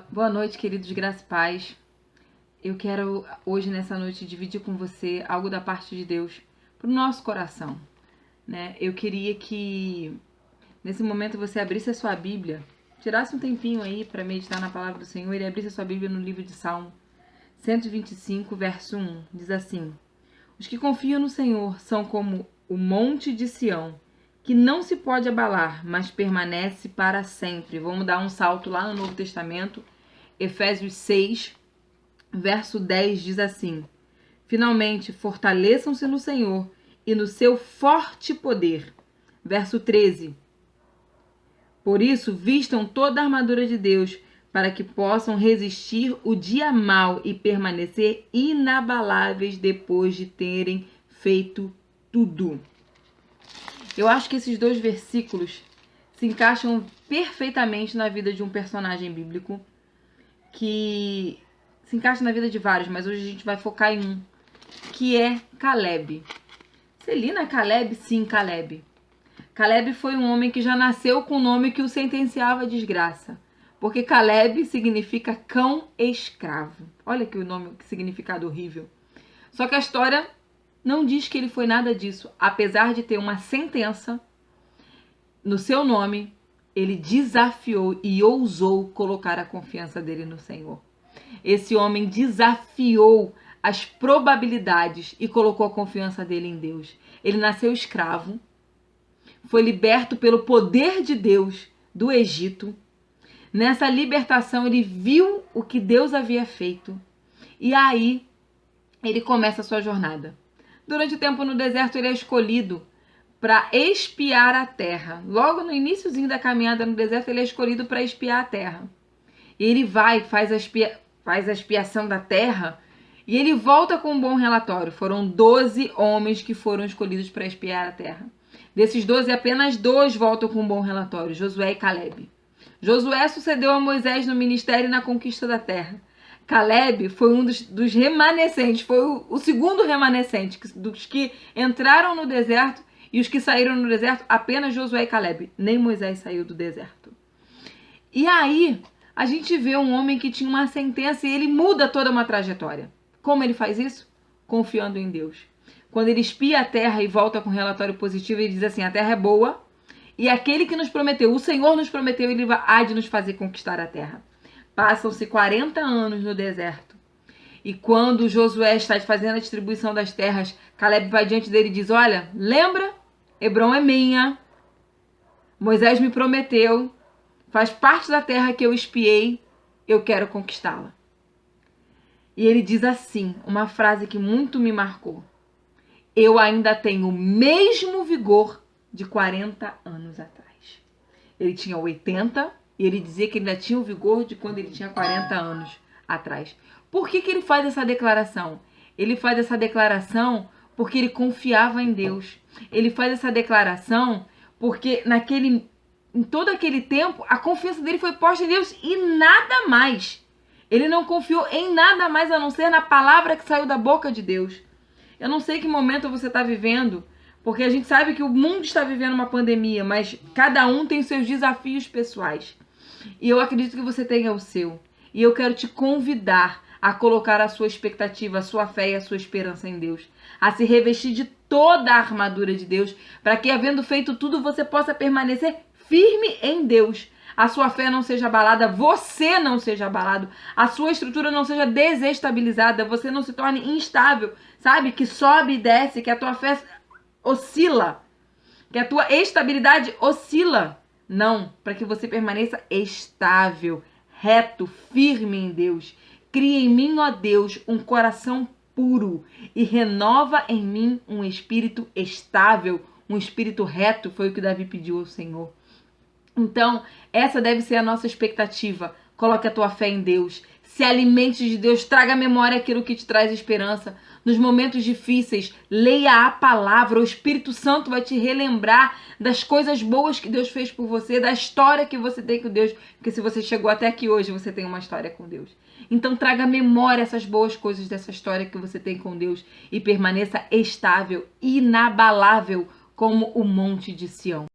Boa noite, queridos, graça e paz. Eu quero hoje, nessa noite, dividir com você algo da parte de Deus para o nosso coração, né? Eu queria que, nesse momento, você abrisse a sua Bíblia, tirasse um tempinho aí para meditar na palavra do Senhor e abrisse a sua Bíblia no livro de Salmo 125, verso 1. Diz assim: Os que confiam no Senhor são como o monte de Sião, que não se pode abalar, mas permanece para sempre. Vamos dar um salto lá no Novo Testamento. Efésios 6, verso 10 diz assim: Finalmente, fortaleçam-se no Senhor e no seu forte poder. Verso 13: Por isso, vistam toda a armadura de Deus, para que possam resistir o dia mau e permanecer inabaláveis depois de terem feito tudo. Eu acho que esses dois versículos se encaixam perfeitamente na vida de um personagem bíblico, que se encaixa na vida de vários, mas hoje a gente vai focar em um, que é Caleb. Celina Caleb? Sim, Caleb. Caleb foi um homem que já nasceu com o nome que o sentenciava à desgraça, porque Caleb significa cão escravo. Olha que o nome, que significado horrível. Só que a história não diz que ele foi nada disso. Apesar de ter uma sentença no seu nome, ele desafiou e ousou colocar a confiança dele no Senhor. Esse homem desafiou as probabilidades e colocou a confiança dele em Deus. Ele nasceu escravo, foi liberto pelo poder de Deus do Egito. Nessa libertação ele viu o que Deus havia feito e aí ele começa a sua jornada. Durante o tempo no deserto ele é escolhido para espiar a terra. Logo no iniciozinho da caminhada no deserto ele é escolhido para espiar a terra. E ele vai, faz a expiação da terra e ele volta com um bom relatório. Foram 12 homens que foram escolhidos para espiar a terra. Desses 12, apenas 2 voltam com um bom relatório, Josué e Caleb. Josué sucedeu a Moisés no ministério e na conquista da terra. Caleb foi um dos remanescentes, foi o segundo remanescente, dos que entraram no deserto, e os que saíram no deserto, apenas Josué e Caleb. Nem Moisés saiu do deserto. E aí, a gente vê um homem que tinha uma sentença e ele muda toda uma trajetória. Como ele faz isso? Confiando em Deus. Quando ele espia a terra e volta com um relatório positivo, ele diz assim: a terra é boa, e aquele que nos prometeu, o Senhor nos prometeu, ele há de nos fazer conquistar a terra. Passam-se 40 anos no deserto. E quando Josué está fazendo a distribuição das terras, Caleb vai diante dele e diz: olha, lembra? Hebrom é minha. Moisés me prometeu. Faz parte da terra que eu espiei. Eu quero conquistá-la. E ele diz assim, uma frase que muito me marcou: eu ainda tenho o mesmo vigor de 40 anos atrás. Ele tinha 80 e ele dizia que ainda tinha o vigor de quando ele tinha 40 anos atrás. Por que ele faz essa declaração? Ele faz essa declaração porque ele confiava em Deus. Ele faz essa declaração porque em todo aquele tempo a confiança dele foi posta em Deus e nada mais. Ele não confiou em nada mais a não ser na palavra que saiu da boca de Deus. Eu não sei que momento você está vivendo, porque a gente sabe que o mundo está vivendo uma pandemia, mas cada um tem seus desafios pessoais. E eu acredito que você tenha o seu. E eu quero te convidar a colocar a sua expectativa, a sua fé e a sua esperança em Deus. A se revestir de toda a armadura de Deus, para que, havendo feito tudo, você possa permanecer firme em Deus. A sua fé não seja abalada, você não seja abalado, a sua estrutura não seja desestabilizada, você não se torne instável, sabe? Que sobe e desce, que a tua fé oscila, que a tua estabilidade oscila. Não, para que você permaneça estável, reto, firme em Deus. Cria em mim, ó Deus, um coração puro e renova em mim um espírito estável, um espírito reto, foi o que Davi pediu ao Senhor. Então, essa deve ser a nossa expectativa. Coloque a tua fé em Deus. Se alimente de Deus, traga à memória aquilo que te traz esperança. Nos momentos difíceis, leia a palavra. O Espírito Santo vai te relembrar das coisas boas que Deus fez por você, da história que você tem com Deus. Porque se você chegou até aqui hoje, você tem uma história com Deus. Então traga à memória essas boas coisas dessa história que você tem com Deus e permaneça estável, inabalável como o monte de Sião.